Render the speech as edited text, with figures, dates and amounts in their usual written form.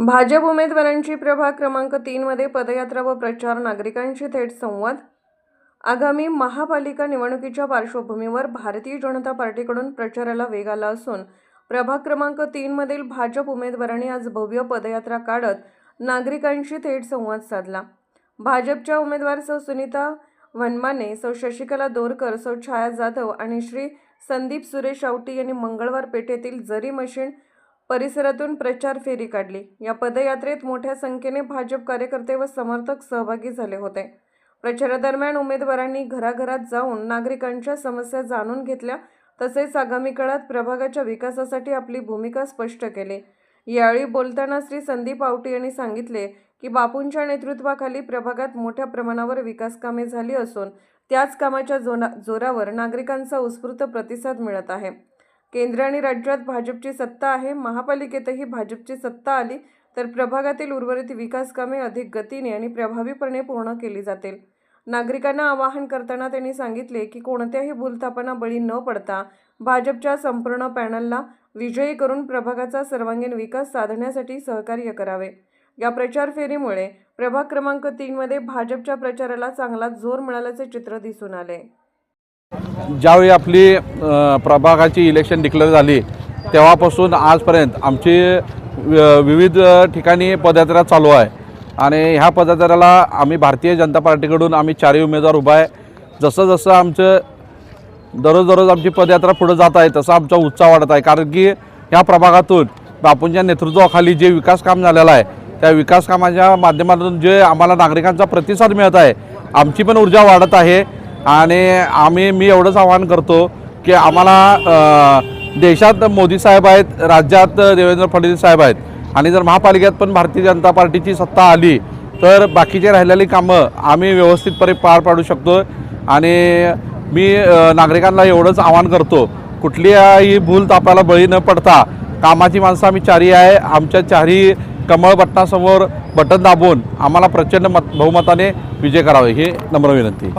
भाजप उमेदवारांची प्रभाग क्रमांक 3 मध्ये पदयात्रा व प्रचार, नागरिकांशी थेट संवाद। आगामी महापालिका निवडणुकीच्या पार्श्वभूमीवर भारतीय जनता पार्टीकडून प्रचाराला वेग आला असून प्रभाग क्रमांक 3 मधील भाजप उमेदवारांनी आज भव्य पदयात्रा काढत नागरिकांशी थेट संवाद साधला। भाजपच्या उमेदवार सौ सुनीता वनमाने, सौ शशिकला दोरकर, सौ छाया जाधव आणि श्री संदीप सुरेश आवटी यांनी मंगळवार पेठेतील जरी मशीन परिसरातून प्रचार फेरी काढली। या पदयात्रेत मोठ्या संख्येने भाजप कार्यकर्ते व समर्थक सहभागी झाले होते। प्रचारादरम्यान उमेदवारांनी घराघरात जाऊन नागरिकांच्या समस्या जाणून घेतल्या, तसेच आगामी काळात प्रभागाच्या विकासासाठी आपली भूमिका स्पष्ट केली। यावेळी बोलताना श्री संदीप आवटी यांनी सांगितले की बापूंच्या नेतृत्वाखाली प्रभागात मोठ्या प्रमाणावर विकास कामे झाली असून त्याच कामाच्या जोरावर नागरिकांचा उत्स्फूर्त प्रतिसाद मिळत आहे। केंद्र आणि राज्यात भाजपची सत्ता आहे। महापालिकेतही भाजपची सत्ता आली तर प्रभागातील उर्वरित विकास कामे अधिक गतीने आणि प्रभावीपणे पूर्ण केली जातील। नागरिकांना आवाहन करताना त्यांनी सांगितले की कोणत्याही भूलथापांना बळी न पडता भाजपच्या संपूर्ण पॅनलला विजयी करून प्रभागाचा सर्वांगीण विकास साधण्यासाठी सहकार्य करावे। या प्रचार फेरीमुळे प्रभाग क्रमांक 3 मध्ये भाजपच्या प्रचाराला चांगला जोर मिळाल्याचे चित्र दिसून आले। ज्यावेळी आपली प्रभागाची इलेक्शन डिक्लेअर झाली तेव्हापासून आजपर्यंत आमची विविध ठिकाणी पदयात्रा चालू आहे आणि ह्या पदयात्रेला आम्ही भारतीय जनता पार्टीकडून आम्ही चारही उमेदवार उभा आहे। जसं जसं आमचं दररोज आमची पदयात्रा पुढे जात आहे तसा आमचा उत्साह वाढत आहे, कारण की ह्या प्रभागातून बापूंच्या नेतृत्वाखाली जे विकास काम झालेलं आहे त्या विकास कामाच्या माध्यमातून जे आम्हाला नागरिकांचा प्रतिसाद मिळत आहे, आमची पण ऊर्जा वाढत आहे। आणि मी एवढंच आवाहन करतो की आम्हाला देशात मोदी साहेब आहेत, राज्यात देवेंद्र फडणवीस साहेब आहेत आणि जर महापालिकेत पण भारतीय जनता पार्टीची सत्ता आली तर बाकीचे राहिलेली कामं आम्ही व्यवस्थितपणे पार पाडू शकतो। आणि मी नागरिकांना एवढंच आवाहन करतो, कुठल्याही भूलथापाला बळी न पडता कामाची माणसं आम्ही चारही आहे, आमच्या चारही कमळ बटनासमोर बटन दाबून आम्हाला प्रचंड बहुमताने विजय करावे ही नम्र विनंती।